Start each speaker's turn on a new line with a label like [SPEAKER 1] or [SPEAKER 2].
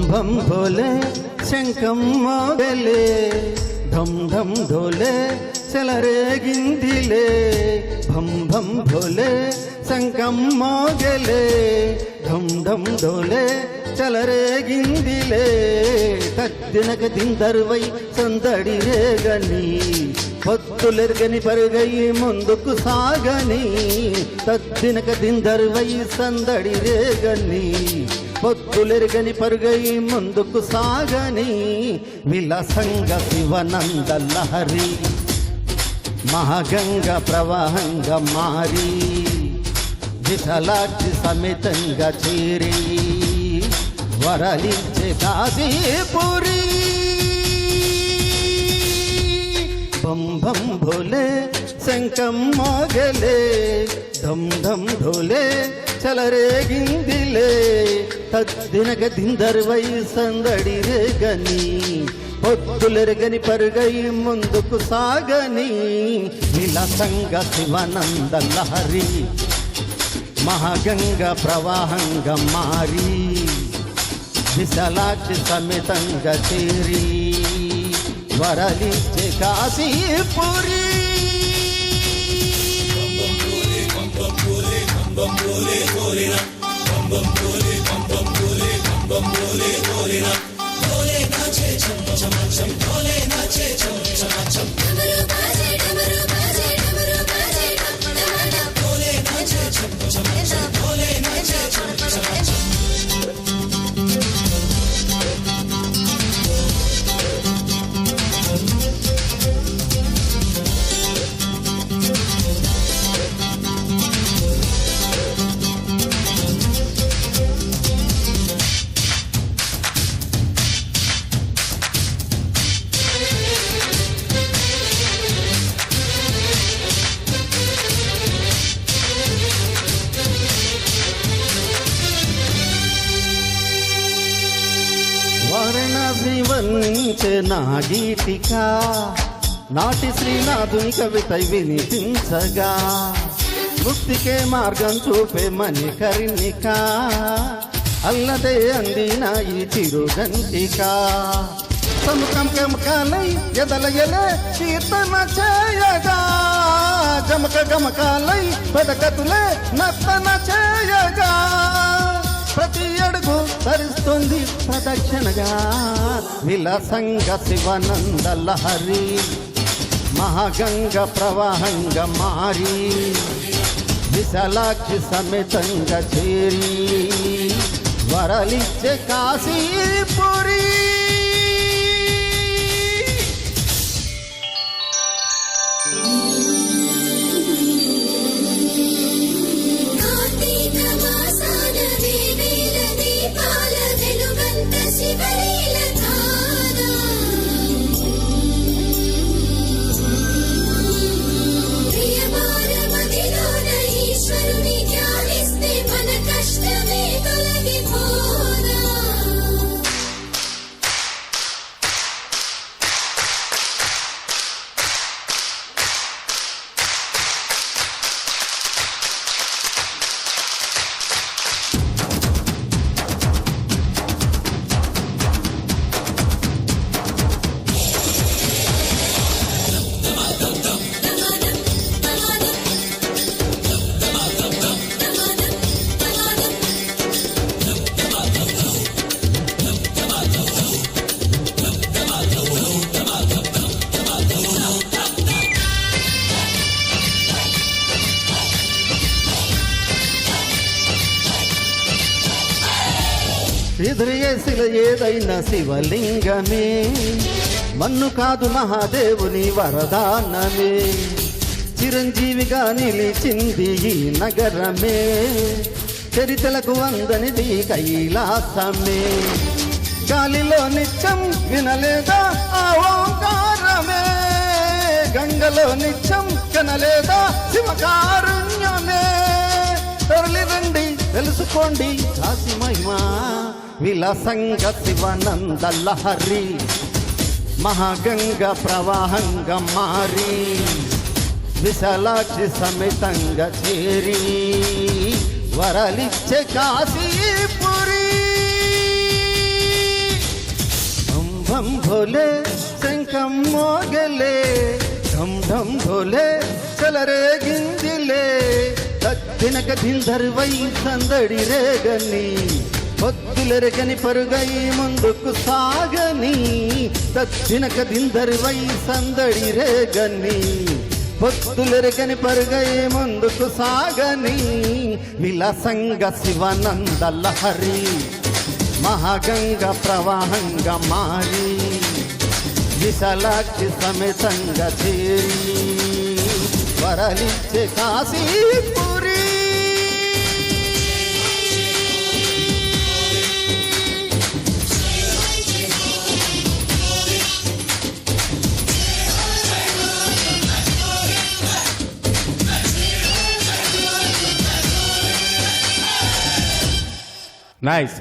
[SPEAKER 1] భం భోలే శంఖం మోగలే ఢం ఢం ఢోలే చెలరేగిందిలే భం భం భోలే శంఖం మోగలే ఢం ఢం ఢోలే చెలరేగిందిలే తద్దినక దిందరువై సందడి రేగని పొత్తులెరగని పరుగై ముందుకు సాగని తద్దినక దిందరువై సందడి రేగని పొత్తులెరగని పరుగై ముందుకు సాగని విలసంగ శివనంద లహరి మహాగంగ ప్రవాహంగా మారి విఠలాక్షి సమేతంగా చేరి వరలించే కాశీపురి బం బం భోలే శంఖం మోగలే ఢం ఢం ఢోలే చెలరేగిందిలే తద్దినక దిందరువై సందడి రేగని పొద్దులెరగని పరుగై ముందుకు సాగని విలసంగ శివనంద లహరి మహాగంగ ప్రవాహంగా మారి విశాలాక్షి సమేతంగా చేరి వరలించే కాశీపురి వర్ణించే నా గీతిక నాటి శ్రీనాథుని కవిత వినిపించగా ముక్తికే మార్గం చూపే మణికర్ణిక అల్లదే అందిన ఈ చిరుగంటిక సముఖం కమకాలై ఎదలయలే కీర్తన చేయగా జమక గమకాలై పదకతులే నర్తన చేయగా ప్రతి అడుగు ధరిస్తుంది ప్రదక్షిణగా విలసంగ శివనంద లహరి మహాగంగ ప్రవాహంగా మారి విశాలాక్షి సమేతంగా చేరి వరలిచ్చే కాశీపురి ఎదురేసిన ఏదైనా శివలింగమే మన్ను కాదు మహాదేవుని వరదానమే చిరంజీవిగా నిలిచింది ఈ నగరమే చరితలకు అందనిది కైలాసమే గాలిలో నిత్యం వినలేదా ఆ ఓంకారమే గంగలో నిత్యం కనలేదా శివకారుణ్యమే తరలి రండి తెలుసుకోండి కాశీ మహిమా విలసంగ శివనంద లహరి మహాగంగ ప్రవాహంగా మారి విశాలాక్షి సమేతంగా చేరి వరలిచ్చే కాశీపురి భోలే శంఖం మోగలే ఢం ఢం భోలే చెలరేగిందిలే తద్దినక దిందరువై సందడి రేగని పొద్దులెరగని పరుగై ముందుకు సాగని తద్దినక దిందరువై సందడి రేగని పొద్దులెరగని పరుగై ముందుకు సాగని విలసంగ శివనంద లహరి మహాగంగ ప్రవాహంగా మారి విశాలాక్షి సమేతంగా చేరి వరలిచ్చే కాశీపురి
[SPEAKER 2] నైస్.